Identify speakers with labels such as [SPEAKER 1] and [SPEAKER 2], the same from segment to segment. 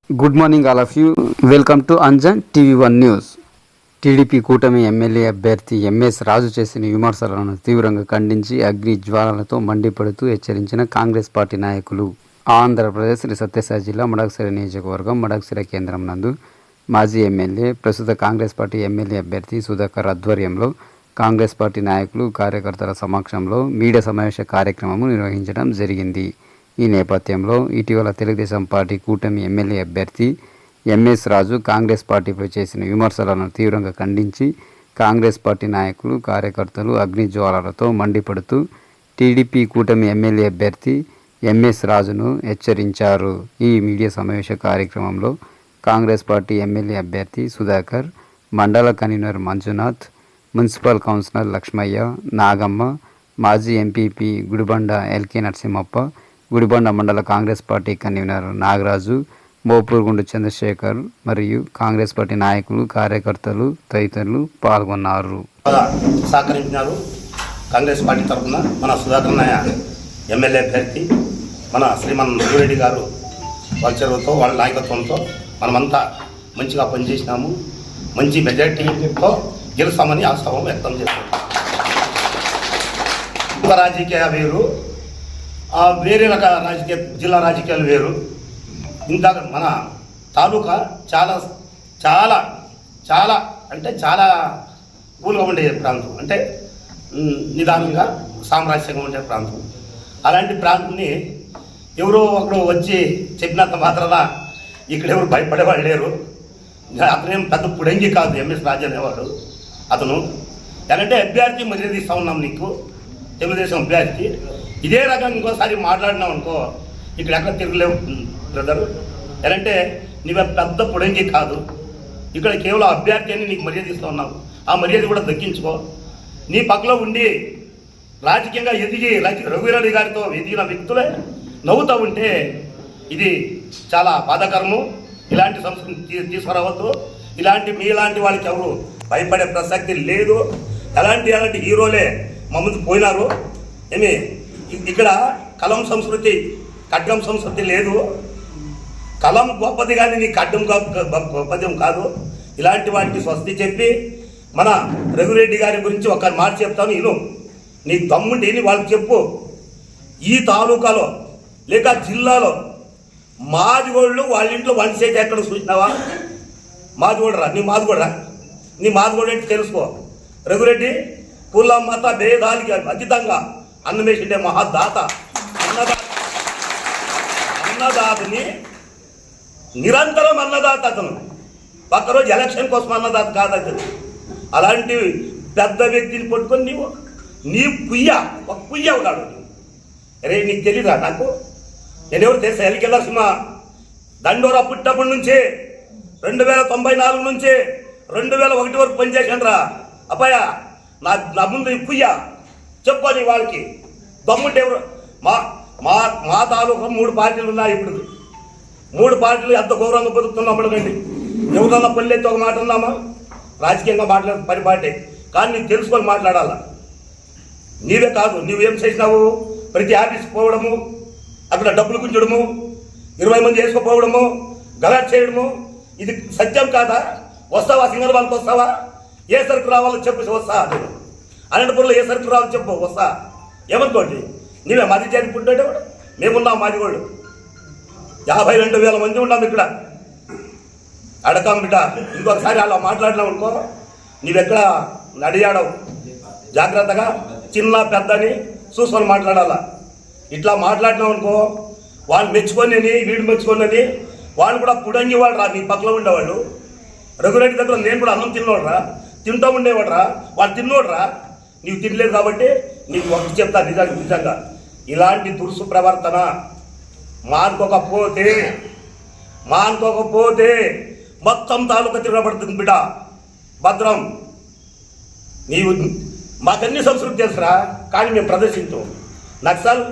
[SPEAKER 1] Good morning all of you. Welcome to Anjan TV one news. TDP కూటమి MLA అభ్యర్థి MS Raju చేసిన విమర్శలను తీవ్రంగా ఖండించి అగ్ని జ్వాలలతో మండిపడుతూ హెచ్చరించిన కాంగ్రెస్ పార్టీ నాయకులు. ఆంధ్రప్రదేశ్ సత్యసాయి జిల్లా మడకశిర నియోజకవర్గం మడకశిర కేంద్రం నందు మాజీ ఎమ్మెల్యే, ప్రస్తుత కాంగ్రెస్ పార్టీ ఎమ్మెల్యే అభ్యర్థి సుధాకర్ ఆధ్వర్యంలో కాంగ్రెస్ పార్టీ నాయకులు, కార్యకర్తల సమక్షంలో మీడియా సమావేశ కార్యక్రమం నిర్వహించడం జరిగింది. ఈ నేపథ్యంలో ఇటీవల తెలుగుదేశం పార్టీ కూటమి ఎమ్మెల్యే అభ్యర్థి ఎంఎస్ రాజు కాంగ్రెస్ పార్టీపై చేసిన విమర్శలను తీవ్రంగా ఖండించి కాంగ్రెస్ పార్టీ నాయకులు, కార్యకర్తలు అగ్ని జ్వాలలతో మండిపడుతూ టీడీపీ కూటమి ఎమ్మెల్యే అభ్యర్థి ఎంఎస్ రాజును హెచ్చరించారు. ఈ మీడియా సమావేశ కార్యక్రమంలో కాంగ్రెస్ పార్టీ ఎమ్మెల్యే అభ్యర్థి సుధాకర్, మండల convener Manjunath, municipal councillor Lakshmayya, Nagamma, మాజీ ఎంపీపీ గుడిబండ ఎల్కే నరసింహప్ప, గుడిబండ మండల కాంగ్రెస్ పార్టీ కన్వీనర్ నాగరాజు, మోపూర్గుండు చంద్రశేఖర్ మరియు కాంగ్రెస్ పార్టీ నాయకులు, కార్యకర్తలు తదితరులు పాల్గొన్నారు.
[SPEAKER 2] సహకరించినారు. కాంగ్రెస్ పార్టీ తరఫున మన సుధాకర్ ఎమ్మెల్యే అభ్యర్థి మన శ్రీమన్ రెడ్డి గారు వాళ్ళ చొరవతో, వాళ్ళ నాయకత్వంతో మనమంతా మంచిగా పనిచేసినాము. మంచి మెజార్టీతో గెలుస్తామని ఆశాభావం వ్యక్తం చేస్తాం. రాజకీయ వేరు, వేరే రకాల రాజకీయ, జిల్లా రాజకీయాలు వేరు. ఇంత మన తాలూకా చాలా చాలా చాలా అంటే చాలా కూల్గా ఉండే ప్రాంతం, అంటే నిదానంగా సామరస్యంగా ఉండే ప్రాంతం. అలాంటి ప్రాంతాన్ని ఎవరో ఒకరు వచ్చి చెప్పినంత మాత్రాన ఇక్కడ ఎవరు భయపడేవాళ్ళు లేరు. అతనేం పెద్ద పుడంగి కాదు ఎంఎస్ రాజు అనేవాడు. అతను ఎలాంటి అభ్యర్థి మర్యాద ఇస్తా ఉన్నాం నీకు, తెలుగుదేశం అభ్యర్థి. ఇదే రకంగా ఇంకోసారి మాట్లాడినావు అనుకో, ఇక్కడ ఎక్కడ తిరగలేవు బ్రదరు. ఎలాంటే నీవే పెద్ద పుడంగి కాదు, ఇక్కడ కేవలం అభ్యర్థి అని నీకు మర్యాద ఇస్తూ ఉన్నావు. ఆ మర్యాద కూడా దక్కించుకో. నీ పక్కలో ఉండి రాజకీయంగా ఎదిగి రఘువీరెడ్డి గారితో ఎదిగిన వ్యక్తులే నవ్వుతూ ఉంటే ఇది చాలా బాధాకరము. ఇలాంటి సంస్కృతి తీసుకురావద్దు. మీలాంటి వాళ్ళకి ఎవరు భయపడే ప్రసక్తి లేదు. ఎలాంటి హీరోలే మా ముందు పోయినారు. ఏమి ఇక్కడ కలం సంస్కృతి, ఖడ్గం సంస్కృతి లేదు. కలం గొప్పది కానీ నీ ఖడ్గం గొప్పది కాదు. ఇలాంటి వాటికి స్వస్తి చెప్పి మన రఘురెడ్డి గారి గురించి ఒక మాట చెప్తాను, ఇను. నీకు దమ్ముంటి వాళ్ళకి చెప్పు. ఈ తాలూకాలో లేక జిల్లాలో మాదిగోళ్ళు వాళ్ళ ఇంట్లో వంట చేసి ఎక్కడ చూసినావా? మాదిగోడరా, నీ మాదిగోడు అంటే తెలుసుకో. రఘురెడ్డి కుల మత భేదాలకి అతీతంగా అన్నమేసిండే మహాదాత, అన్నదాతని నిరంతరం అన్నదాత అతను. ఒక్కరోజు ఎలక్షన్ కోసం అన్నదాత కాదు అతను. అలాంటి పెద్ద వ్యక్తిని పట్టుకొని నీ ఒక పుయ్య ఉన్నాడు. అరే నీకు తెలీదా? నాకు నేనెవరు తెలుసా? ఎల్కే నరసింహ దండోరా పుట్టినప్పటి నుంచి 2094 నుంచి 2001 వరకు పనిచేసాను రా అబ్బాయ. నా ముందు పుయ్య చెప్పని వాళ్ళకి దమ్ముంటే ఎవరు? మా తాలూకా 3 పార్టీలు ఉన్నాయి. ఇప్పుడు 3 పార్టీలు ఎంత గౌరవంగా బతుకుతున్నాం. అప్పటికండి ఎవరన్నా పల్లెత్తి ఒక మాట ఉన్నామా? రాజకీయంగా మాట్లాడే పరిపాటే కానీ నీకు తెలుసుకొని మాట్లాడాలా. నీవే కాదు, నువ్వేం చేసినావు? ప్రతి ఆఫీస్కి పోవడము, అక్కడ డబ్బులు గుంజడము, 20 మంది వేసుకోపోవడము, గలాట్ చేయడము, ఇది సత్యం కాదా? వస్తావా? సింగరవాళ్ళకి వస్తావా? ఏ సరుకు రావాలో చెప్పు, వస్తా. నేను అనంతపురంలో ఏ సరుకు రావాలో చెప్పు, వస్తా. ఏమనుకోండి, నీవే మాది చేతి పుట్టాడు. మేమున్నాం మాదిగోళ్ళు 52,000 మంది ఉన్నాం ఇక్కడ. అడకాం బిడ్డ. ఇంకొకసారి అలా మాట్లాడినావు అనుకో, నీవెక్కడ నడియాడవు. జాగ్రత్తగా చిన్న పెద్దని చూసుకొని మాట్లాడాలా. ఇట్లా మాట్లాడినావు అనుకో, వాళ్ళు మెచ్చుకొని వీడు మెచ్చుకొని వాళ్ళు కూడా పుడంగి వాడు రా. నీ పక్కలో ఉండేవాళ్ళు. రఘురెడ్డి దగ్గర నేను కూడా అన్నం తిన్నోడ్రా, తింటూ ఉండేవాడు రా. వాళ్ళు తిన్నోడ్రా, నీవు తినలేదు కాబట్టి నీకు ఒకటి చెప్తా. నిజంగా ఇలాంటి దురుసు ప్రవర్తన మానుకోకపోతే మొత్తం తాలూకా తిరగబడుతుంది బిడ్డ. భద్రం. నీవు మాకన్నీ సంస్కృతి తెలుసురా, కానీ మేము ప్రదర్శించాం. నక్సల్,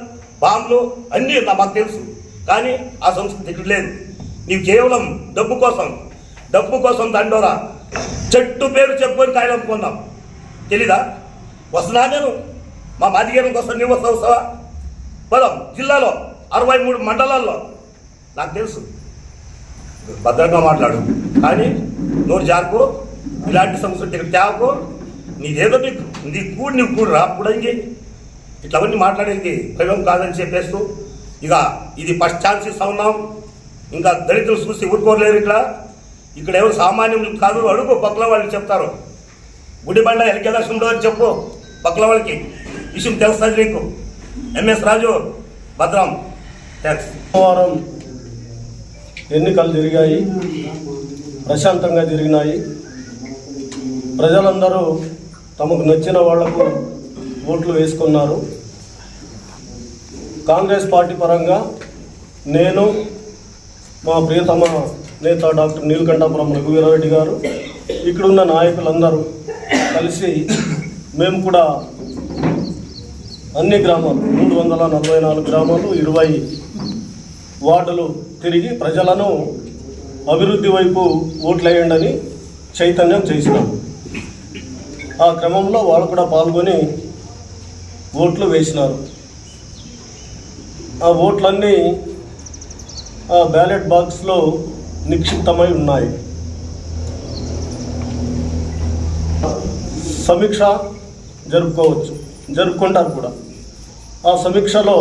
[SPEAKER 2] బాంబులు అన్నీ మాకు తెలుసు, కానీ ఆ సంస్కృతి ఇక్కడ లేదు. నీవు కేవలం డబ్బు కోసం దండోరా చెట్టు పేరు చెప్పుకొని కాయలు అమ్ముకున్నాం. తెలీదా? వస్తున్నా నేను మా మాదిగేరం కోసం. నువ్వు వస్తావా? పదం జిల్లాలో 63 మండలాల్లో నాకు తెలుసు. భద్రంగా మాట్లాడు, కానీ నోరు జారుకో, ఇలాంటి సమస్యలు ఇక్కడ తేవకో. నీదేదో నీ నీవు కూడు రా అప్పుడంగి ఇట్లవన్నీ మాట్లాడేది భయం కాదని చెప్పేస్తూ ఇక ఇది ఫస్ట్ ఛాన్స్ ఇస్తా ఉన్నాం. ఇంకా దళితులు చూసి ఊరుకోలేరు. ఇక్కడ ఎవరు సామాన్యులు కాదు. అడుగు పక్కల వాళ్ళకి చెప్తారు. గుడిబండ ఎల్కేదాసుండో అని చెప్పు పక్కల వాళ్ళకి, విషయం తెలుస్తుంది నీకు. ఎంఎస్ రాజు, భద్రం. థ్యాంక్స్.
[SPEAKER 3] సోమవారం ఎన్నికలు జరిగాయి, ప్రశాంతంగా జరిగినాయి. ప్రజలందరూ తమకు నచ్చిన వాళ్లకు ఓట్లు వేసుకున్నారు. కాంగ్రెస్ పార్టీ పరంగా నేను, మా ప్రియతమ నేత డాక్టర్ నీలకంఠపురం రఘువీరారెడ్డి గారు, ఇక్కడున్న నాయకులందరూ కలిసి మేము కూడా అన్ని గ్రామాలు 344 గ్రామాలు 20 వార్డులు తిరిగి ప్రజలను అభివృద్ధి వైపు ఓట్లేయండి చైతన్యం చేసినాం. ఆ క్రమంలో వాళ్ళు కూడా పాల్గొని ఓట్లు వేసినారు. ఆ ఓట్లన్నీ ఆ బ్యాలెట్ బాక్స్లో నిక్షిప్తమై ఉన్నాయి. సమీక్ష జరుపుకుంటారు కూడా. ఆ సమీక్షలో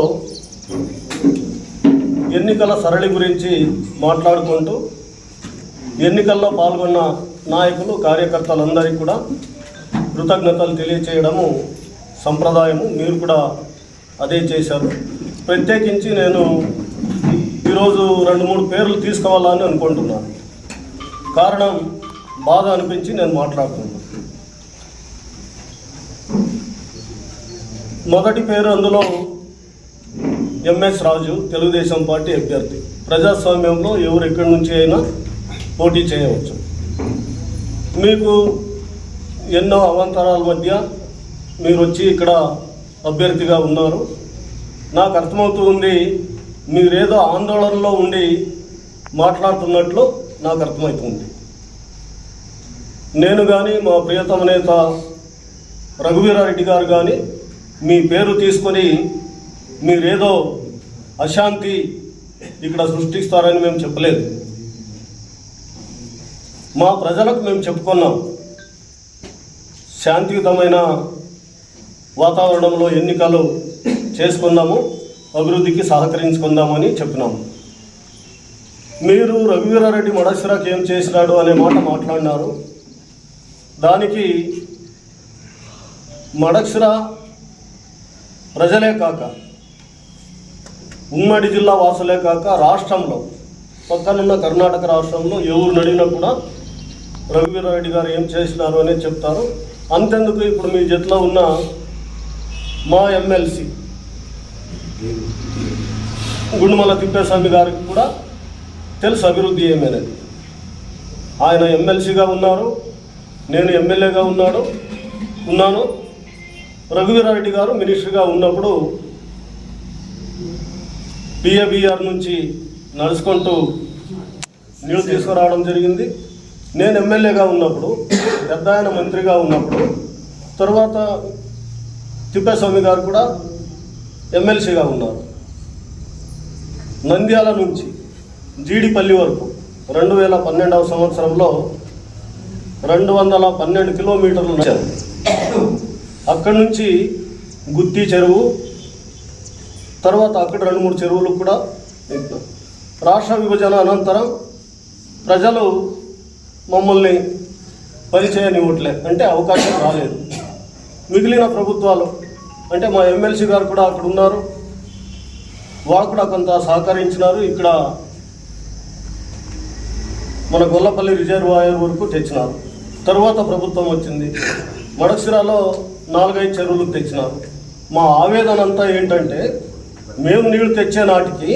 [SPEAKER 3] ఎన్నికల సరళి గురించి మాట్లాడుకుంటూ ఎన్నికల్లో పాల్గొన్న నాయకులు, కార్యకర్తలందరికీ కూడా కృతజ్ఞతలు తెలియచేయడము సంప్రదాయము. మీరు కూడా అదే చేశారు. ప్రత్యేకించి నేను ఈరోజు 2-3 పేర్లు తీసుకోవాలని అనుకుంటున్నాను. కారణం బాధ అనిపించి నేను మాట్లాడుతున్నాను. మొదటి పేరు అందులో ఎంఎస్ రాజు, తెలుగుదేశం పార్టీ అభ్యర్థి. ప్రజాస్వామ్యంలో ఎవరు ఎక్కడి నుంచి అయినా పోటీ చేయవచ్చు. మీకు ఎన్నో అవాంతరాల మధ్య మీరు వచ్చి ఇక్కడ అభ్యర్థిగా ఉన్నారు. నాకు అర్థమవుతూ ఉంది, మీరేదో ఆందోళనలో ఉండి మాట్లాడుతున్నట్లు నాకు అర్థమవుతుంది. నేను కానీ మా ప్రియతమ నేత రఘువీరారెడ్డి గారు కానీ మీ పేరు తీసుకొని మీరేదో అశాంతి ఇక్కడ సృష్టిస్తారని మేము చెప్పలేదు. మా ప్రజలకు మేము చెప్పుకున్నాం, శాంతియుతమైన వాతావరణంలో ఎన్నికలు చేసుకుందాము, అభివృద్ధికి సహకరించుకుందామని చెప్పినాము. మీరు రఘువీరారెడ్డి మడసిరాకి ఏం చేసినాడు అనే మాట మాట్లాడినారు. దానికి మడసిరా ప్రజలే కాక, ఉమ్మడి జిల్లా వాసులే కాక, రాష్ట్రంలో పక్కనున్న కర్ణాటక రాష్ట్రంలో ఎవరు అడిగినా కూడా రఘువీరారెడ్డి గారు ఏం చేసినారు అనేది చెప్తారు. అంతెందుకు, ఇప్పుడు మీ జట్లో ఉన్న మా ఎమ్మెల్సీ గుండుమల తిప్పేస్వామి గారికి కూడా తెలుసు అభివృద్ధి ఏమనేది. ఆయన ఎమ్మెల్సీగా ఉన్నారు, నేను ఎమ్మెల్యేగా ఉన్నాను. రఘువీరారెడ్డి గారు మినిస్టర్గా ఉన్నప్పుడు పిఏబిఆర్ నుంచి నడుచుకుంటూ నీళ్ళు తీసుకురావడం జరిగింది. నేను ఎమ్మెల్యేగా ఉన్నప్పుడు, పెద్ద ఆయన మంత్రిగా ఉన్నప్పుడు, తర్వాత తిప్పేస్వామి గారు కూడా ఎమ్మెల్సీగా ఉన్నారు. నంద్యాల నుంచి జీడిపల్లి వరకు 2012వ సంవత్సరంలో 212 కిలోమీటర్లు నడిచారు. అక్కడి నుంచి గుత్తి చెరువు, తర్వాత అక్కడ 2-3 చెరువులు కూడా. రాష్ట్ర విభజన అనంతరం ప్రజలు మమ్మల్ని పనిచేయనివ్వట్లే, అంటే అవకాశం రాలేదు. మిగిలిన ప్రభుత్వాలు అంటే మా ఎమ్మెల్సీ గారు కూడా అక్కడ ఉన్నారు, వాళ్ళు కూడా కొంత సహకరించినారు. ఇక్కడ మన గొల్లపల్లి రిజర్వాయర్ వరకు తెచ్చినారు. తర్వాత ప్రభుత్వం వచ్చింది, మడసిరాలో 4-5 చెరువులకు తెచ్చినారు. మా ఆవేదన అంతా ఏంటంటే, మేము నీళ్లు తెచ్చే నాటికి,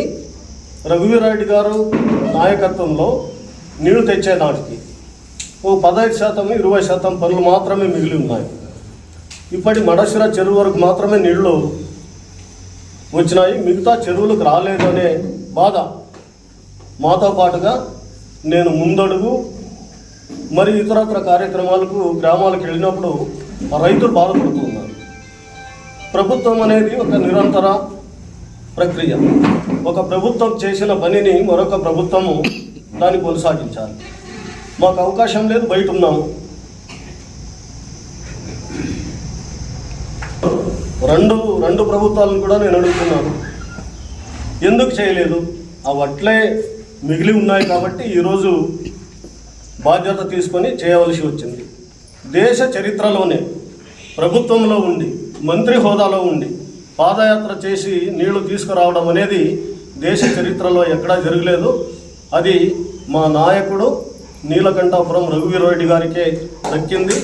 [SPEAKER 3] రఘువీరారెడ్డి గారు నాయకత్వంలో నీళ్లు తెచ్చే నాటికి ఓ 15%, 20% పనులు మాత్రమే మిగిలి ఉన్నాయి. ఇప్పటి మడసిరా చెరువు వరకు మాత్రమే నీళ్లు వచ్చినాయి, మిగతా చెరువులకు రాలేదనే బాధ మాతో పాటుగా నేను ముందడుగు మరి ఇతరత్ర కార్యక్రమాలకు గ్రామాలకు వెళ్ళినప్పుడు రైతులు బాధపడుతూ ఉన్నారు. ప్రభుత్వం అనేది ఒక నిరంతర ప్రక్రియ. ఒక ప్రభుత్వం చేసిన పనిని మరొక ప్రభుత్వము దాన్ని కొనసాగించాలి. మాకు అవకాశం లేదు, బయట ఉన్నాము. రెండు ప్రభుత్వాలను కూడా నేను అడుగుతున్నాను, ఎందుకు చేయలేదు? అవి అట్లే మిగిలి ఉన్నాయి కాబట్టి ఈరోజు బాధ్యత తీసుకొని చేయవలసి వచ్చింది. దేశ చరిత్రలోనే ప్రభుత్వంలో ఉండి మంత్రి హోదాలో ఉండి పాదయాత్ర చేసి నీళ్లు తీసుకురావడం అనేది దేశ చరిత్రలో ఎక్కడా జరగలేదు. అది మా నాయకుడు నీలకంఠాపురం రఘువీరారెడ్డి గారికే దక్కింది.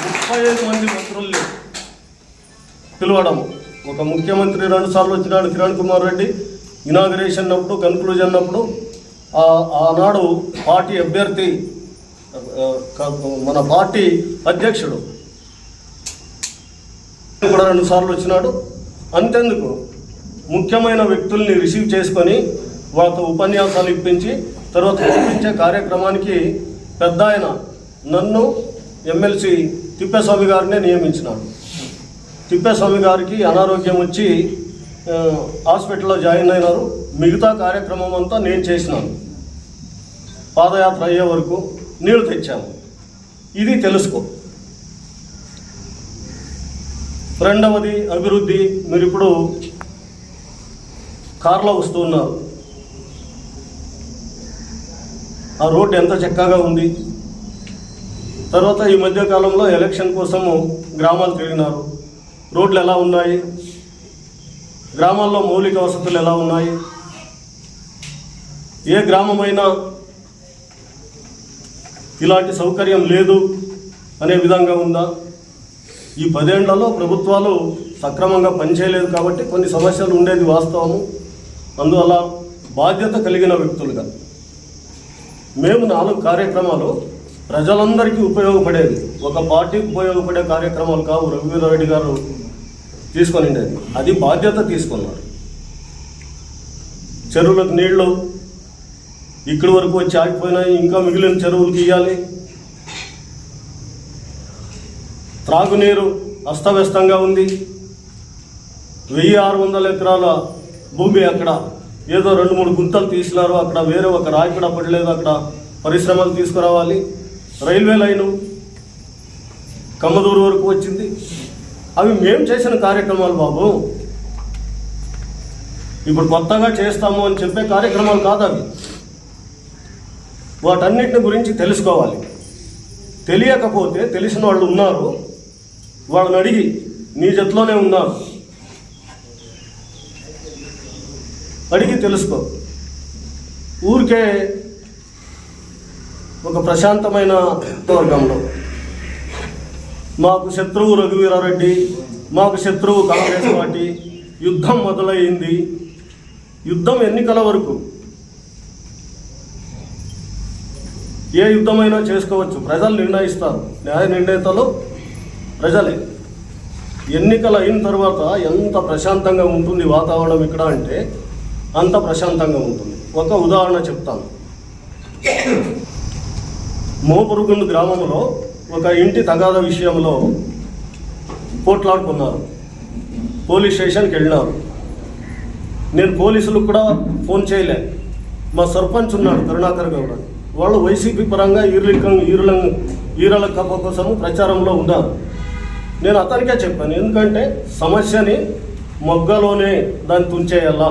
[SPEAKER 3] 35 మంది మంత్రుల్ని పిలవడం, ఒక ముఖ్యమంత్రి 2 సార్లు వచ్చినాడు కిరణ్ కుమార్ రెడ్డి, ఇనాగరేషన్ అప్పుడు, కన్క్లూజన్ అప్పుడు. ఆనాడు పార్టీ అభ్యర్థి, మన పార్టీ అధ్యక్షుడు కూడా 2 సార్లు వచ్చినాడు. అంతెందుకు, ముఖ్యమైన వ్యక్తుల్ని రిసీవ్ చేసుకొని వాళ్ళతో ఉపన్యాసాలు ఇప్పించి తర్వాత పంపించే కార్యక్రమానికి పెద్ద ఆయన నన్ను ఎమ్మెల్సీ తిప్పేస్వామి గారినే నియమించినాడు. తిప్పేస్వామి గారికి అనారోగ్యం వచ్చి హాస్పిటల్లో జాయిన్ అయినారు. మిగతా కార్యక్రమం అంతా నేను చేసినాను. పాదయాత్ర అయ్యే వరకు నీళ్లు తెచ్చాము. ఇది తెలుసుకో. రెండవది అభివృద్ధి. మీరు ఇప్పుడు కార్లో వస్తూ ఉన్నారు, ఆ రోడ్డు ఎంత చక్కగా ఉంది. తర్వాత ఈ మధ్యకాలంలో ఎలక్షన్ కోసము గ్రామాలు తిరిగినారు. రోడ్లు ఎలా ఉన్నాయి, గ్రామాల్లో మౌలిక వసతులు ఎలా ఉన్నాయి, ఏ గ్రామమైనా ఇలాంటి సౌకర్యం లేదు అనే విధంగా ఉందా? ఈ 10 ఏళ్లలో ప్రభుత్వాలు సక్రమంగా పనిచేయలేదు కాబట్టి కొన్ని సమస్యలు ఉండేది వాస్తవము. అందువల్ల బాధ్యత కలిగిన వ్యక్తులుగా మేము 4 కార్యక్రమాలు ప్రజలందరికీ ఉపయోగపడేది, ఒక పార్టీకి ఉపయోగపడే కార్యక్రమాలు కావు రఘువీరారెడ్డి గారు తీసుకొనిండేది. అది బాధ్యత తీసుకున్నారు. చెరువులకు నీళ్లు ఇక్కడి వరకు వచ్చి ఆగిపోయినాయి, ఇంకా మిగిలిన చెరువులకు ఇవ్వాలి. త్రాగునీరు అస్తవ్యస్తంగా ఉంది. 1600 ఎకరాల భూమి అక్కడ ఏదో 2-3 గుంతలు తీసినారు. అక్కడ వేరే ఒక రాయి కూడా పడలేదు. అక్కడ పరిశ్రమలు తీసుకురావాలి. రైల్వే లైను కమ్మదూరు వరకు వచ్చింది. అవి మేము చేసిన కార్యక్రమాలు బాబు. ఇప్పుడు కొత్తగా చేస్తాము అని చెప్పే కార్యక్రమాలు కాదు అవి. వాటన్నిటిని గురించి తెలుసుకోవాలి. తెలియకపోతే తెలిసిన వాళ్ళు ఉన్నారు, వాళ్ళని అడిగి, నీ జట్లోనే ఉన్నారు, అడిగి తెలుసుకో. ఊరికే ఒక ప్రశాంతమైన వర్గంలో మాకు శత్రువు రఘువీరారెడ్డి, మాకు శత్రువు కాంగ్రెస్ పార్టీ, యుద్ధం మొదలైంది. యుద్ధం ఎన్నికల వరకు. ఏ యుద్ధమైనా చేసుకోవచ్చు, ప్రజలు నిర్ణయిస్తారు. న్యాయ నిర్ణేతలు ప్రజలే. ఎన్నికలు అయిన తర్వాత ఎంత ప్రశాంతంగా ఉంటుంది వాతావరణం ఇక్కడ అంటే అంత ప్రశాంతంగా ఉంటుంది. ఒక ఉదాహరణ చెప్తాను. మోపురుగుండు గ్రామంలో ఒక ఇంటి తగాదా విషయంలో పోట్లాడుకున్నారు. పోలీస్ స్టేషన్కి వెళ్ళినారు. నేను పోలీసులకు కూడా ఫోన్ చేయలే. మా సర్పంచ్ ఉన్నాడు కరుణాకర్ గౌడ, వాళ్ళు వైసీపీ పరంగా ఈరల కప్ప కోసము ప్రచారంలో ఉన్నారు. నేను అతనికే చెప్పాను, ఎందుకంటే సమస్యని మొగ్గలోనే దాన్ని తుంచేయాలా.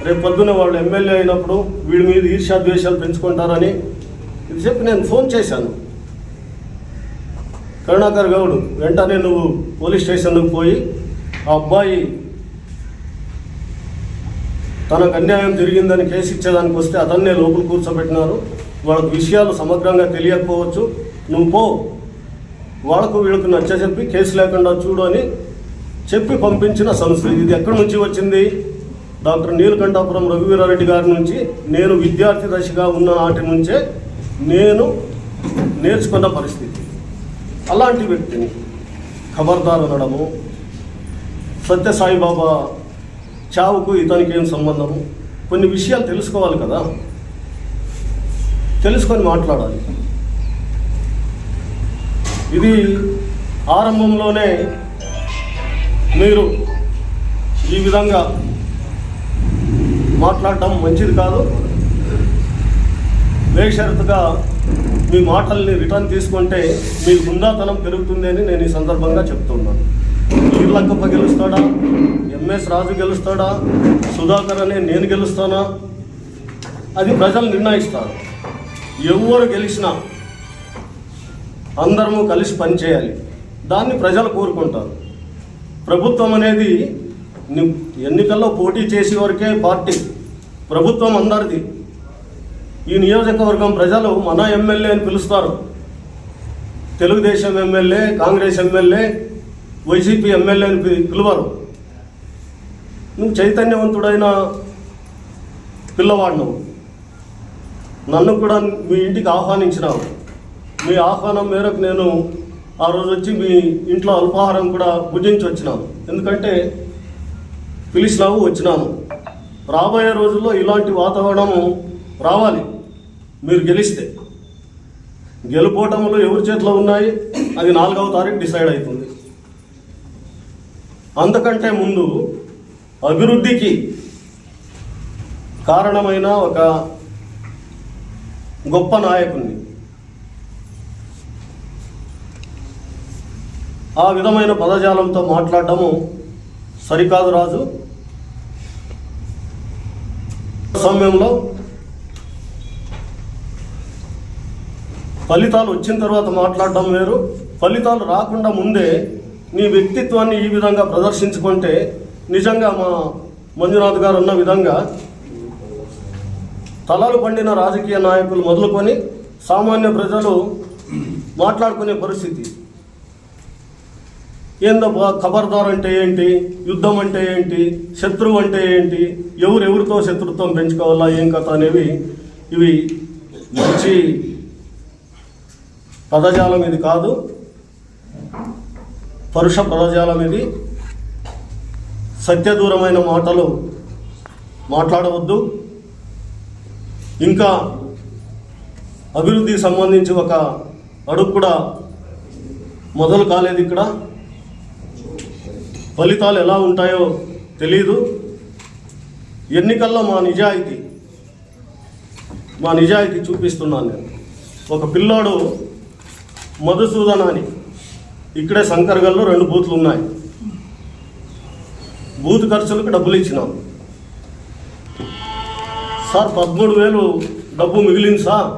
[SPEAKER 3] రేపు పొద్దున వాళ్ళు ఎమ్మెల్యే అయినప్పుడు వీడి మీద ఈర్ష్యాద్వేషాలు పెంచుకుంటారని ఇది చెప్పి నేను ఫోన్ చేశాను. కరుణాకర్ గౌడ్ వెంటనే నువ్వు పోలీస్ స్టేషన్కి పోయి ఆ అబ్బాయి తనకు అన్యాయం జరిగిందని కేసు ఇచ్చేదానికి వస్తే అతన్నే లోపల కూర్చోబెట్టినారు. వాళ్ళకు విషయాలు సమగ్రంగా తెలియకపోవచ్చు, నువ్వు పో, వాళ్ళకు వీళ్ళకు నచ్చజెప్పి కేసు లేకుండా చూడు అని చెప్పి పంపించిన సంస్థ. ఇది ఎక్కడి నుంచి వచ్చింది? డాక్టర్ నీలకంఠాపురం రఘువీరారెడ్డి గారి నుంచి. నేను విద్యార్థి దశగా ఉన్న నాటి నుంచే నేను నేర్చుకున్న పరిస్థితి. అలాంటి వ్యక్తిని ఖబర్దార్ అనడము, సత్యసాయిబాబా చావుకు ఇతనికి ఏం సంబంధము, కొన్ని విషయాలు తెలుసుకోవాలి కదా, తెలుసుకొని మాట్లాడాలి. ఇది ఆరంభంలోనే మీరు ఈ విధంగా మాట్లాడటం మంచిది కాదు. బేషరతుగా మీ మాటల్ని రిటర్న్ తీసుకుంటే మీ గుండాతనం పెరుగుతుంది అని నేను ఈ సందర్భంగా చెప్తున్నాను. ఈర్లక్కప్ప గెలుస్తాడా, ఎంఎస్ రాజు గెలుస్తాడా, సుధాకర్ అనే నేను గెలుస్తానా, అది ప్రజలు నిర్ణయిస్తారు. ఎవరు గెలిచినా అందరము కలిసి పనిచేయాలి, దాన్ని ప్రజలు కోరుకుంటారు. ప్రభుత్వం అనేది ఎన్నికల్లో పోటీ చేసే వరకే పార్టీ, ప్రభుత్వం అందరిది. ఈ నియోజకవర్గం ప్రజలు మన ఎమ్మెల్యే అని పిలుస్తారు. Telugu Desam MLA, Congress MLA, YCP MLA అని పిలువరు. నువ్వు చైతన్యవంతుడైన పిల్లవాడు, నన్ను కూడా మీ ఇంటికి ఆహ్వానించినావు. మీ ఆహ్వానం మేరకు నేను ఆ రోజు వచ్చి మీ ఇంట్లో అల్పాహారం కూడా భుజించి వచ్చినాను. ఎందుకంటే పిలిచినావు, వచ్చినాను. రాబోయే రోజుల్లో ఇలాంటి వాతావరణము రావాలి. మీరు గెలిస్తే గెలుపోవటంలో ఎవరి చేతిలో ఉన్నాయి, అది 4వ తారీఖు డిసైడ్ అవుతుంది. అంతకంటే ముందు అభివృద్ధికి కారణమైన ఒక గొప్ప నాయకుడిని, ఆ విధమైన పదజాలంతో మాట్లాడటము సరికాదు రాజు. సమయంలో ఫలితాలు వచ్చిన తర్వాత మాట్లాడడం వేరు, ఫలితాలు రాకుండా ముందే నీ వ్యక్తిత్వాన్ని ఈ విధంగా ప్రదర్శించుకుంటే నిజంగా మా మంజునాథ్ గారు ఉన్న విధంగా తలలు పండిన రాజకీయ నాయకులు మొదలుకొని సామాన్య ప్రజలు మాట్లాడుకునే పరిస్థితి. ఏందో ఖబర్దార్ అంటే ఏంటి, యుద్ధం అంటే ఏంటి, శత్రువు అంటే ఏంటి, ఎవరెవరితో శత్రుత్వం పెంచుకోవాలా, ఏం కథ అనేవి ఇవి మంచి పదజాలం ఇది కాదు, పరుష పదజాలం ఇది. సత్యదూరమైన మాటలు మాట్లాడవద్దు. ఇంకా అభివృద్ధికి సంబంధించి ఒక అడుగు కూడా మొదలు కాలేదు. ఇక్కడ ఫలితాలు ఎలా ఉంటాయో తెలీదు. ఎన్నికల్లో మా నిజాయితీ చూపిస్తున్నాను నేను. ఒక పిల్లోడు మధుసూదన్ అని ఇక్కడే శంకర్గల్లో 2 బూత్లు ఉన్నాయి. బూత్ ఖర్చులకు డబ్బులు ఇచ్చినాం. సార్ 13,000 డబ్బు మిగిలింది సార్,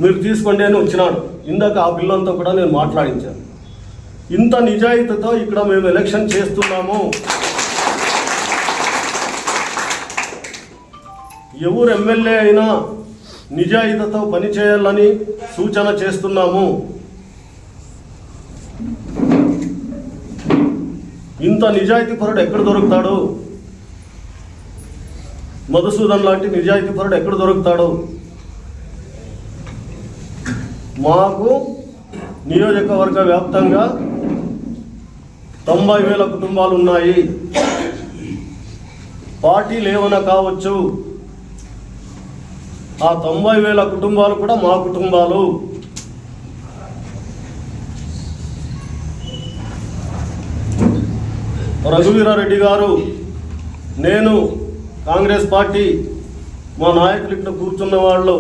[SPEAKER 3] మీరు తీసుకోండి అని వచ్చినాడు. ఇందాక ఆ పిల్లంతా కూడా నేను మాట్లాడించాను. ఇంత నిజాయితీతో ఇక్కడ మేము ఎలక్షన్ చేస్తున్నాము, ఎవరు ఎమ్మెల్యే అయినా నిజాయితీతో పనిచేయాలని సూచన చేస్తున్నాము. ఇంత నిజాయితీపరుడు ఎక్కడ దొరుకుతాడు? మధుసూదన్ లాంటి నిజాయితీపరుడు ఎక్కడ దొరుకుతాడు? మాకు నియోజకవర్గ వ్యాప్తంగా 90,000 కుటుంబాలు ఉన్నాయి. పార్టీలు ఏమైనా కావచ్చు, ఆ 90,000 కుటుంబాలు కూడా మా కుటుంబాలు. రఘువీరారెడ్డి గారు, నేను, కాంగ్రెస్ పార్టీ, మా నాయకులు ఇక్కడ కూర్చున్న వాళ్ళు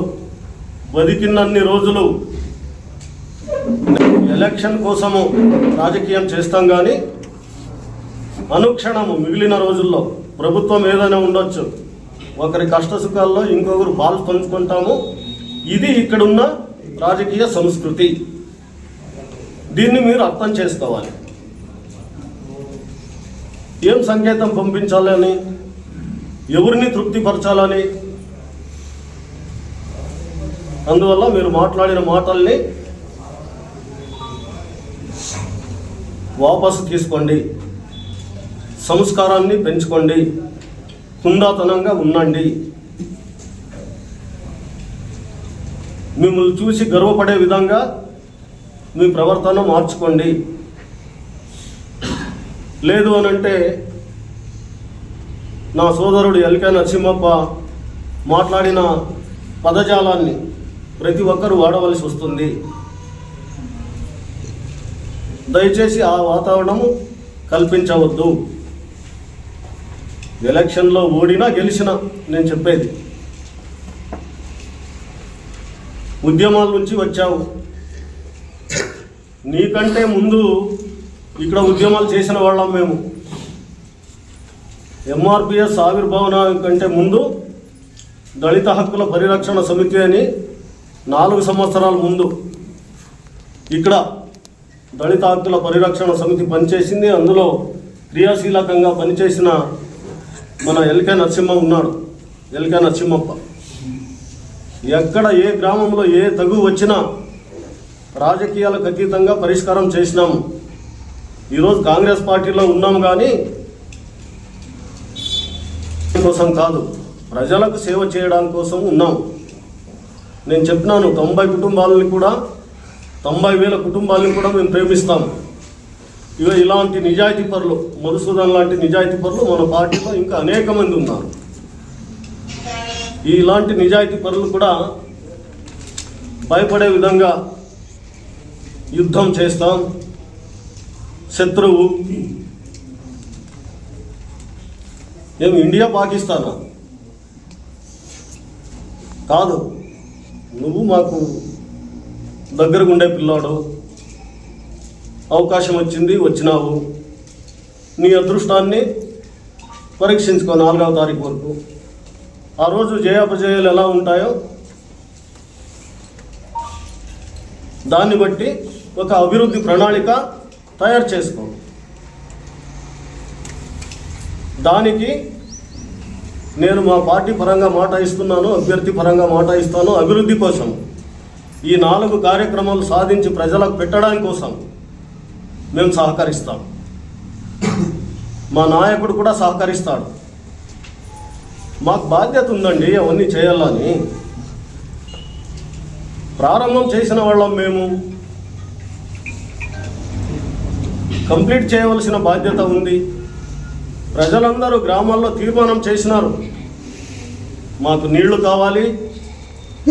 [SPEAKER 3] బతికినన్ని రోజులు ఎలక్షన్ కోసము రాజకీయం చేస్తాం. కానీ అనుక్షణము మిగిలిన రోజుల్లో ప్రభుత్వం ఏదైనా ఉండొచ్చు, ఒకరి కష్టసుఖాల్లో ఇంకొకరు పాలు పంచుకుంటాము. ఇది ఇక్కడున్న రాజకీయ సంస్కృతి. దీన్ని మీరు అర్థం చేసుకోవాలి. ఏం సంకేతం పంపించాలని, ఎవరిని తృప్తిపరచాలని, అందువల్ల మీరు మాట్లాడిన మాటల్ని వాపసు తీసుకోండి, సంస్కారాన్ని పెంచుకోండి, హుందాతనంగా ఉండండి. మిమ్మల్ని చూసి గర్వపడే విధంగా మీ ప్రవర్తన మార్చుకోండి. లేదు అనంటే నా సోదరుడు ఎల్కే నరసింహప్ప మాట్లాడిన పదజాలాన్ని ప్రతి ఒక్కరూ వాడవలసి వస్తుంది. దయచేసి ఆ వాతావరణము కల్పించవద్దు. ఎలక్షన్లో ఓడినా గెలిచినా నేను చెప్పేది ఉద్యమాల నుంచి వచ్చావు. నీకంటే ముందు ఇక్కడ ఉద్యమాలు చేసిన వాళ్ళం మేము. ఎంఆర్పిఎస్ ఆవిర్భావం కంటే ముందు దళిత హక్కుల పరిరక్షణ సమితి అని 4 సంవత్సరాల ముందు ఇక్కడ దళిత హక్కుల పరిరక్షణ సమితి పనిచేసింది. అందులో క్రియాశీలకంగా పనిచేసిన మన ఎల్కే నరసింహ ఉన్నాడు, ఎల్కే నరసింహప్ప. ఎక్కడ ఏ గ్రామంలో ఏ తగు వచ్చినా రాజకీయాలకు అతీతంగా పరిష్కారం చేసినాము. ఈరోజు కాంగ్రెస్ పార్టీలో ఉన్నాం కానీ కోసం కాదు, ప్రజలకు సేవ చేయడానికి కోసం ఉన్నాం. నేను చెప్పినాను 90 కుటుంబాలని కూడా 90,000 కుటుంబాలని కూడా మేము ప్రేమిస్తాం. ఇక ఇలాంటి నిజాయితీ పరులు, మధుసూదన్ లాంటి నిజాయితీ పరులు మన పార్టీలో ఇంకా అనేక మంది ఉన్నారు. ఇలాంటి నిజాయితీ పరులు కూడా భయపడే విధంగా యుద్ధం చేస్తాం. శత్రువు ఏమి ఇండియా పాకిస్తానా? కాదు, నువ్వు మాకు దగ్గరకు ఉండే పిల్లాడు, అవకాశం వచ్చింది, వచ్చినావు. నీ అదృష్టాన్ని పరీక్షించుకో 4వ తారీఖు వరకు. ఆ రోజు జయాపజయాలు ఎలా ఉంటాయో దాన్ని బట్టి ఒక అభివృద్ధి ప్రణాళిక తయారు చేసుకో. దానికి నేను మా పార్టీ పరంగా మాట ఇస్తున్నాను, అభ్యర్థి పరంగా మాట ఇస్తాను. అభివృద్ధి కోసం ఈ 4 కార్యక్రమాలు సాధించి ప్రజలకు పెట్టడానికి కోసం మేము సహకరిస్తాం. మా నాయకుడు కూడా సహకరిస్తాడు. మాకు బాధ్యత ఉందండి అవన్నీ చేయాలని. ప్రారంభం చేసిన వాళ్ళం మేము, కంప్లీట్ చేయవలసిన బాధ్యత ఉంది. ప్రజలందరూ గ్రామాల్లో తీర్మానం చేసినారు, మాకు నీళ్లు కావాలి,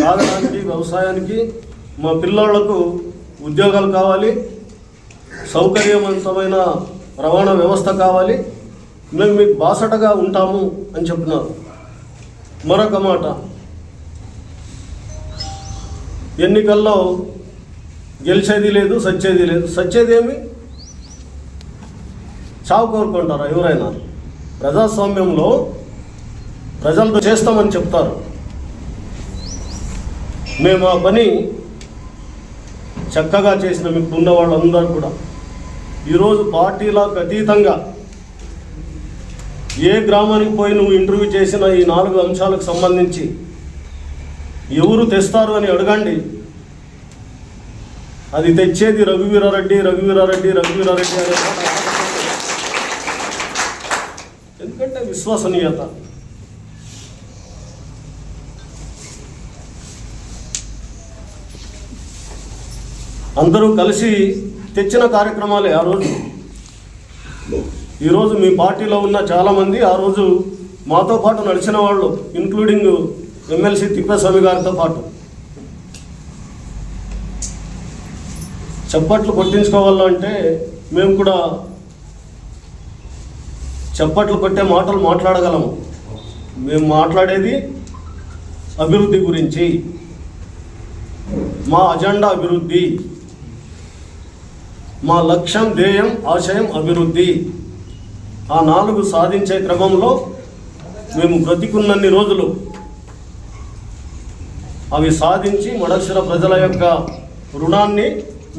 [SPEAKER 3] తాగడానికి, వ్యవసాయానికి, మా పిల్లలకు ఉద్యోగాలు కావాలి, సౌకర్యవంతమైన రవాణా వ్యవస్థ కావాలి, మేము మీకు బాసటగా ఉంటాము అని చెప్పినారు. మరొక మాట, ఎన్నికల్లో గెలిచేది లేదు, సచ్చేది లేదు. సచ్చేదేమి? చావు కోరుకుంటారా ఎవరైనా? ప్రజాస్వామ్యంలో ప్రజలతో చేస్తామని చెప్తారు. మేము ఆ పని చక్కగా చేసిన మీకు ఉన్న వాళ్ళందరూ కూడా ఈరోజు పార్టీలకు అతీతంగా ఏ గ్రామానికి పోయి నువ్వు ఇంటర్వ్యూ చేసిన ఈ 4 అంశాలకు సంబంధించి ఎవరు తెస్తారు అని అడగండి. అది తెచ్చేది రఘువీరారెడ్డి అనే మాట. ఎందుకంటే విశ్వసనీయత. అందరూ కలిసి తెచ్చిన కార్యక్రమాలే ఆ రోజు. ఈరోజు మీ పార్టీలో ఉన్న చాలామంది ఆ రోజు మాతో పాటు నడిచిన వాళ్ళు, ఇంక్లూడింగ్ ఎమ్మెల్సీ తిప్పేస్వామి గారితో పాటు. చప్పట్లు కొట్టించుకోవాలంటే మేము కూడా చప్పట్లు కొట్టే మాటలు మాట్లాడగలము. మేము మాట్లాడేది అభివృద్ధి గురించి. మా అజెండా అభివృద్ధి, మా లక్ష్యం, ధ్యేయం, ఆశయం అభివృద్ధి. ఆ 4 సాధించే క్రమంలో మేము బ్రతికున్నన్ని రోజులు అవి సాధించి మడక్షర ప్రజల యొక్క రుణాన్ని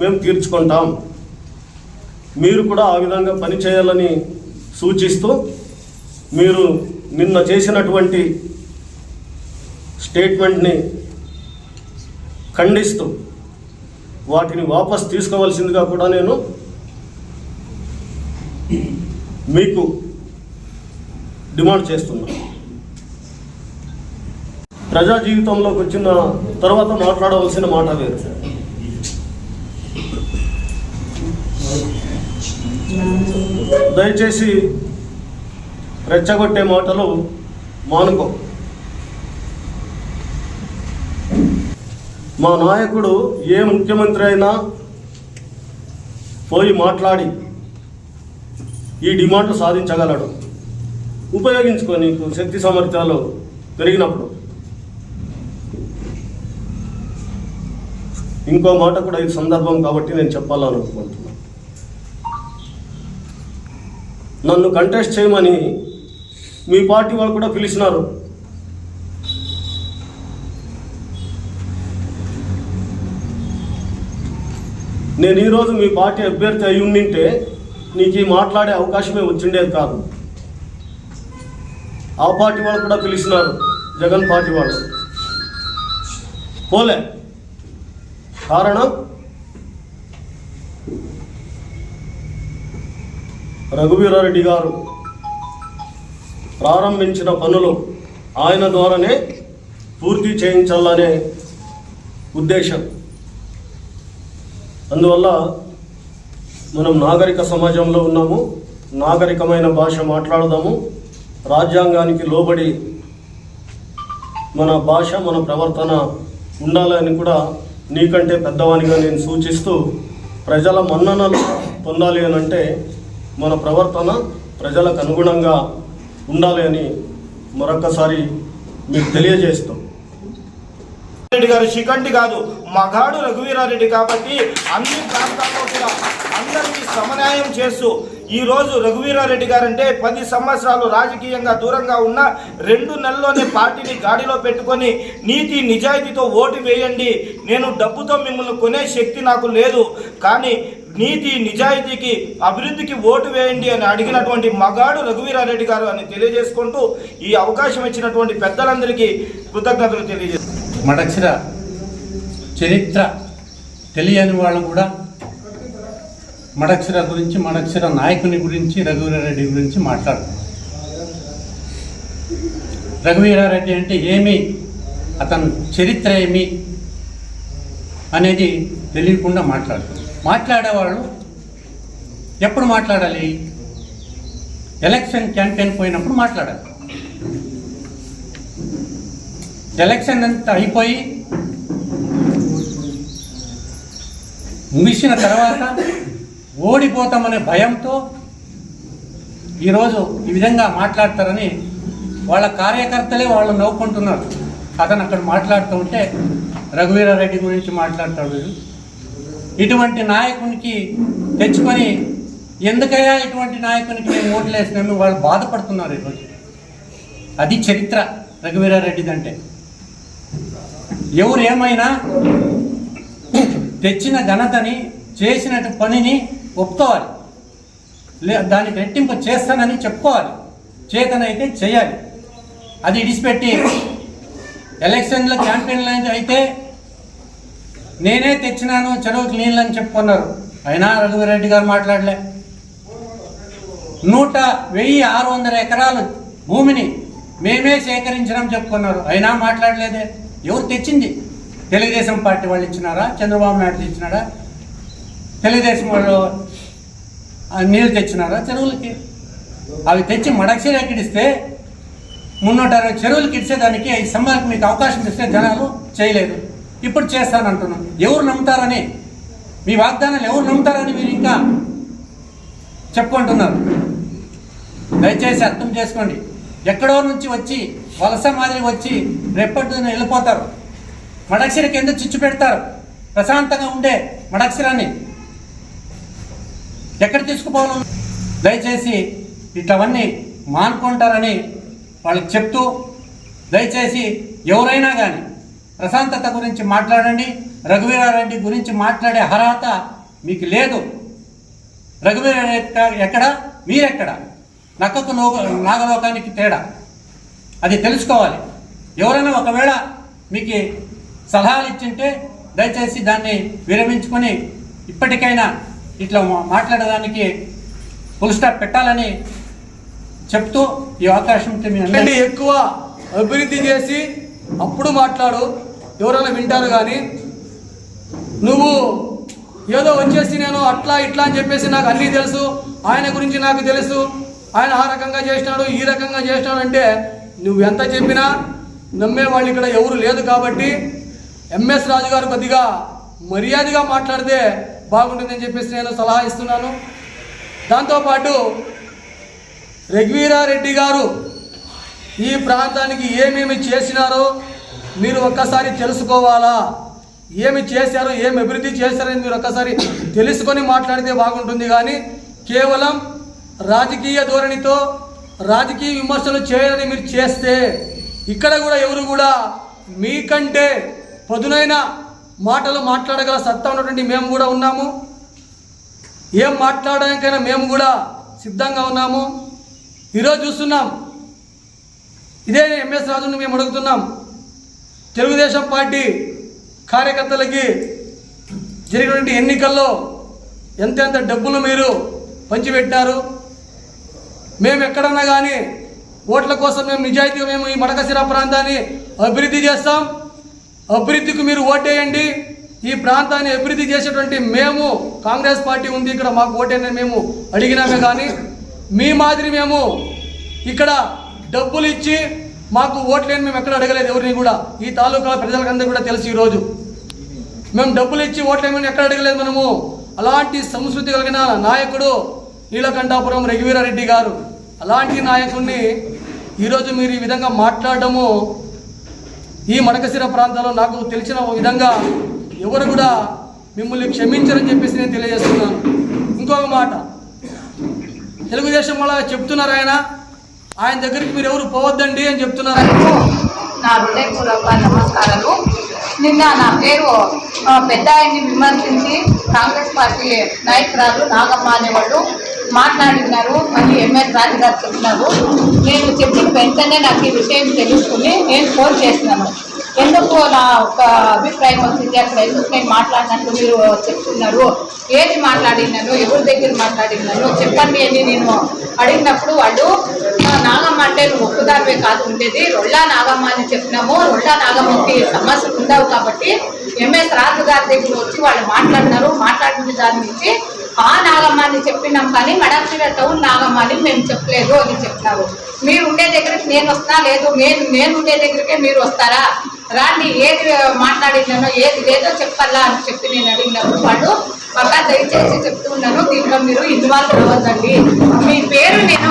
[SPEAKER 3] మేము తీర్చుకుంటాం. మీరు కూడా ఆ విధంగా పనిచేయాలని సూచిస్తూ, మీరు నిన్న చేసినటువంటి స్టేట్మెంట్ని ఖండిస్తూ వాటిని వాపస్ తీసుకోవాల్సిందిగా కూడా నేను మీకు డిమాండ్ చేస్తున్నాను. ప్రజా జీవితంలోకి వచ్చిన తర్వాత మాట్లాడవలసిన మాట వేరు. దయచేసి రెచ్చగొట్టే మాటలు మానుకో. మా నాయకుడు ఏ ముఖ్యమంత్రి అయినా పోయి మాట్లాడి ఈ డిమాండ్లు సాధించగలడు. ఉపయోగించుకో నీకు శక్తి సామర్థ్యాలు పెరిగినప్పుడు. ఇంకో మాట కూడా ఇది సందర్భం కాబట్టి నేను చెప్పాలనుకుంటున్నాను. నన్ను కంటెస్ట్ చేయమని మీ పార్టీ వాళ్ళు కూడా పిలిచినారు. నేను ఈరోజు మీ పార్టీ అభ్యర్థి అయి ఉండింటే నీకు ఈ మాట్లాడే అవకాశమే వచ్చిండేది కాదు. ఆ పార్టీ వాళ్ళు కూడా పిలిచినారు, జగన్ పార్టీ వాళ్ళు, పోలే. కారణం రఘువీరారెడ్డి గారు ప్రారంభించిన పనులు ఆయన ద్వారానే పూర్తి చేయించాలనే ఉద్దేశం. అందువల్ల మనం నాగరిక సమాజంలో ఉన్నాము, నాగరికమైన భాష మాట్లాడదాము, రాజ్యాంగానికి లోబడి మన భాష మన ప్రవర్తన ఉండాలని కూడా నీకంటే పెద్దవానిగా నేను సూచిస్తూ, ప్రజల మన్ననలు పొందాలి అని అంటే మన ప్రవర్తన ప్రజలకు అనుగుణంగా ఉండాలి అని మరొకసారి మీకు తెలియజేస్తాం.
[SPEAKER 2] రెడ్డి గారు శిఖండి కాదు, మగాడు రఘువీరారెడ్డి కాబట్టి అన్ని ప్రాంతాల్లో కూడా అందరికీ సమన్యాయం చేస్తూ ఈరోజు రఘువీరారెడ్డి గారంటే 10 సంవత్సరాలు రాజకీయంగా దూరంగా ఉన్న 2 నెలల్లోనే పార్టీని గాడిలో పెట్టుకొని నీతి నిజాయితీతో ఓటు వేయండి, నేను డబ్బుతో మిమ్మల్ని కొనే శక్తి నాకు లేదు, కానీ నీతి నిజాయితీకి అభివృద్ధికి ఓటు వేయండి అని అడిగినటువంటి మగాడు రఘువీరారెడ్డి గారు అని తెలియజేసుకుంటూ ఈ అవకాశం ఇచ్చినటువంటి పెద్దలందరికీ కృతజ్ఞతలు తెలియజేస్తాను.
[SPEAKER 4] మడక్షర చరిత్ర తెలియని వాళ్ళు కూడా మడక్షర గురించి, మడక్షర నాయకుని గురించి, రఘువీరారెడ్డి గురించి మాట్లాడుతున్నారు. రఘువీరారెడ్డి అంటే ఏమి, అతను చరిత్ర ఏమి అనేది తెలియకుండా మాట్లాడేవాళ్ళు ఎప్పుడు మాట్లాడాలి? ఎలక్షన్ క్యాంపెయిన్ పోయినప్పుడు మాట్లాడాలి. ఎలక్షన్ అంతా అయిపోయి ముగిసిన తర్వాత ఓడిపోతామనే భయంతో ఈరోజు ఈ విధంగా మాట్లాడతారని వాళ్ళ కార్యకర్తలే వాళ్ళు నవ్వుకుంటున్నారు. అతను అక్కడ మాట్లాడుతూ ఉంటే రఘువీరారెడ్డి గురించి మాట్లాడతాడు. ఇటువంటి నాయకునికి తెచ్చుకొని ఎందుకయ్యా ఇటువంటి నాయకునికి మేము ఓట్లు వేసినాము వాళ్ళు బాధపడుతున్నారు ఈరోజు. అది చరిత్ర రఘువీరారెడ్డిది అంటే. ఎవరు ఏమైనా తెచ్చిన ఘనతని, చేసిన పనిని ఒప్పుకోవాలి, దానికి రెట్టింపు చేస్తానని చెప్పుకోవాలి, చేతనైతే చేయాలి. అది ఇడిచిపెట్టి ఎలక్షన్ల క్యాంపెయిన్లు అయితే నేనే తెచ్చినాను చెరువుకి నీళ్ళని చెప్పుకున్నారు. అయినా రఘువీరారెడ్డి గారు మాట్లాడలే. 1,600 ఎకరాలు భూమిని మేమే సేకరించినాం చెప్పుకున్నారు. అయినా మాట్లాడలేదే. ఎవరు తెచ్చింది? తెలుగుదేశం పార్టీ వాళ్ళు ఇచ్చినారా? చంద్రబాబు నాయుడు ఇచ్చినారా? తెలుగుదేశం వాళ్ళు నీళ్ళు తెచ్చినారా చెరువులకి? అవి తెచ్చి మడక్షర ఎక్కిడిస్తే 360 చెరువులకి ఇచ్చేదానికి 5 సంవత్సరాలకు మీకు అవకాశం ఇస్తే జనాలు చేయలేదు. ఇప్పుడు చేస్తానంటున్నాం. ఎవరు నమ్ముతారని, మీ వాగ్దానాలు ఎవరు నమ్ముతారని మీరు ఇంకా చెప్పుకుంటున్నారు. దయచేసి అర్థం చేసుకోండి. ఎక్కడో నుంచి వచ్చి వలస మాదిరి వచ్చి రేపటి వెళ్ళిపోతారు. మడక్షరకి ఎందుకు చిచ్చు పెడతారు? ప్రశాంతంగా ఉండే మడక్షరాన్ని ఎక్కడ తీసుకుపోవాలి? దయచేసి ఇట్లవన్నీ మానుకుంటారని వాళ్ళకి చెప్తూ, దయచేసి ఎవరైనా కానీ ప్రశాంతత గురించి మాట్లాడండి. రఘువీరారెడ్డి గురించి మాట్లాడే అర్హత మీకు లేదు. రఘువీరారెడ్డి ఎక్కడ, మీరెక్కడ? నక్కకు నాగలోకానికి తేడా అది తెలుసుకోవాలి. ఎవరైనా ఒకవేళ మీకు సలహాలు ఇచ్చింటే దయచేసి దాన్ని విరమించుకొని ఇప్పటికైనా ఇట్లా మాట్లాడడానికి ఫుల్ స్టాప్ పెట్టాలని చెప్తూ ఈ అవకాశం మీ అందరికీ
[SPEAKER 5] ఎక్కువ అభివృద్ధి చేసి అప్పుడు మాట్లాడు, ఎవరైనా వింటారు. కానీ నువ్వు ఏదో వచ్చేసి నేను అట్లా ఇట్లా అని చెప్పేసి నాకు అన్నీ తెలుసు, ఆయన గురించి నాకు తెలుసు, ఆయన ఆ రకంగా చేసినాడు ఈ రకంగా చేసినాడు అంటే నువ్వు ఎంత చెప్పినా నమ్మేవాళ్ళు ఇక్కడ ఎవరు లేదు. కాబట్టి ఎంఎస్ రాజు గారు కొద్దిగా మర్యాదగా మాట్లాడితే బాగుంటుందని చెప్పేసి నేను సలహా ఇస్తున్నాను. దాంతోపాటు రఘువీరారెడ్డి గారు ఈ ప్రాంతానికి ఏమేమి చేసినారో మీరు ఒక్కసారి తెలుసుకోవాలా. ఏమి చేశారు, ఏమి అభివృద్ధి చేశారని మీరు ఒక్కసారి తెలుసుకొని మాట్లాడితే బాగుంటుంది. కానీ కేవలం రాజకీయ ధోరణితో రాజకీయ విమర్శలు చేయాలని మీరు చేస్తే ఇక్కడ కూడా ఎవరు కూడా మీకంటే పదునైన మాటలు మాట్లాడగల సత్తా ఉన్నటువంటి మేము కూడా ఉన్నాము. ఏం మాట్లాడడానికైనా మేము కూడా సిద్ధంగా ఉన్నాము. ఈరోజు చూస్తున్నాం, ఇదే ఎంఎస్ రాజుని మేము అడుగుతున్నాం, తెలుగుదేశం పార్టీ కార్యకర్తలకి జరిగినటువంటి ఎన్నికల్లో ఎంతెంత డబ్బులు మీరు పంచిపెట్టారు. మేము ఎక్కడన్నా కానీ ఓట్ల కోసం మేము నిజాయితీగా మేము ఈ మడకశిర ప్రాంతాన్ని అభివృద్ధి చేస్తాం, అభివృద్ధికి మీరు ఓటేయండి, ఈ ప్రాంతాన్ని అభివృద్ధి చేసేటువంటి మేము కాంగ్రెస్ పార్టీ ఉంది ఇక్కడ మాకు ఓటేయని మేము అడిగినామే. కానీ మీ మాదిరి మేము ఇక్కడ డబ్బులు ఇచ్చి మాకు ఓట్లేని మేము ఎక్కడ అడగలేదు ఎవరిని కూడా. ఈ తాలూకా ప్రజలకందరూ కూడా తెలుసు. ఈరోజు మేము డబ్బులు ఇచ్చి ఓట్లేమని ఎక్కడ అడగలేదు మనము. అలాంటి సంస్కృతి కలిగిన నాయకుడు నీలకంఠాపురం రఘువీరారెడ్డి గారు. అలాంటి నాయకుడిని ఈరోజు మీరు ఈ విధంగా మాట్లాడటము ఈ మడకశిర ప్రాంతంలో నాకు తెలిసిన విధంగా ఎవరు కూడా మిమ్మల్ని క్షమించరని చెప్పేసి నేను తెలియజేస్తున్నాను. ఇంకొక మాట, తెలుగుదేశం వాళ్ళ చెప్తున్నారు ఆయన దగ్గరికి మీరు ఎవరు పోవద్దండి అని చెప్తున్నారు.
[SPEAKER 6] నా హృదయపూర్వక నమస్కారాలు. నిన్న నా పేరు పెద్ద ఆయన్ని విమర్శించి కాంగ్రెస్ పార్టీ నాయకురాలు నాగమ్మ అనేవాళ్ళు మాట్లాడినారు అని ఎంఎస్ రాజు గారు చెప్పినారు. నేను చెప్పిన వెంటనే నాకు ఈ విషయం తెలుసుకుని నేను ఫోన్ చేసినాను. ఎందుకు నా ఒక అభిప్రాయం వచ్చింది, అక్కడ ఎందుకు నేను మాట్లాడినట్టు మీరు చెప్తున్నారు, ఏది మాట్లాడినాను, ఎవరి దగ్గర మాట్లాడినాను చెప్పండి అని నేను అడిగినప్పుడు వాళ్ళు నాగమ్మ అంటే నువ్వు ఒక్కదానివే కాదు ఉండేది, రొళ్ళా నాగమ్మ అని చెప్పినాము, రొళ్ళా నాగమ్మకి సమస్యలు ఉండవు కాబట్టి ఎంఎస్ రాజు గారి దగ్గర వచ్చి వాళ్ళు మాట్లాడినారు, మాట్లాడిన దాని నుంచి ఆ నాగమ్మ అని చెప్పినాం కానీ మడకశిర టౌన్ నాగమ్మ అని మేము చెప్పలేదు అని చెప్పినారు. మీరు ఉండే దగ్గరికి నేను వస్తా, లేదు నేను ఉండే దగ్గరికే మీరు వస్తారా, రాండి, ఏది మాట్లాడినానో ఏది లేదో చెప్పాలా అని చెప్పి నేను అడిగినప్పుడు వాళ్ళు పక్కా దయచేసి చెప్తూ ఉన్నాను, దీంట్లో మీరు ఇన్వాల్వ్ అవ్వద్దండి, మీ పేరు నేను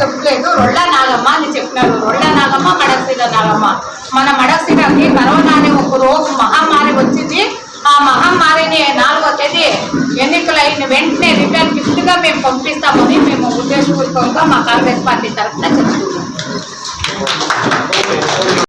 [SPEAKER 6] చెప్పలేదు, రొళ్ళా నాగమ్మ అని చెప్పినారు. రొళ్ళా నాగమ్మ, మడకశిర నాగమ్మ. మన మడకశిరకి కరోనా అనే ఒక రోజు మహమ్మారి వచ్చింది. ఆ మహమ్మారిని 4వ తేదీ ఎన్నికలు అయిన వెంటనే రిటర్న్ గిఫ్ట్గా మేము పంపిస్తామని మేము ఉద్దేశపూర్వకంగా మా కాంగ్రెస్ పార్టీ తరఫున చెప్తున్నాం.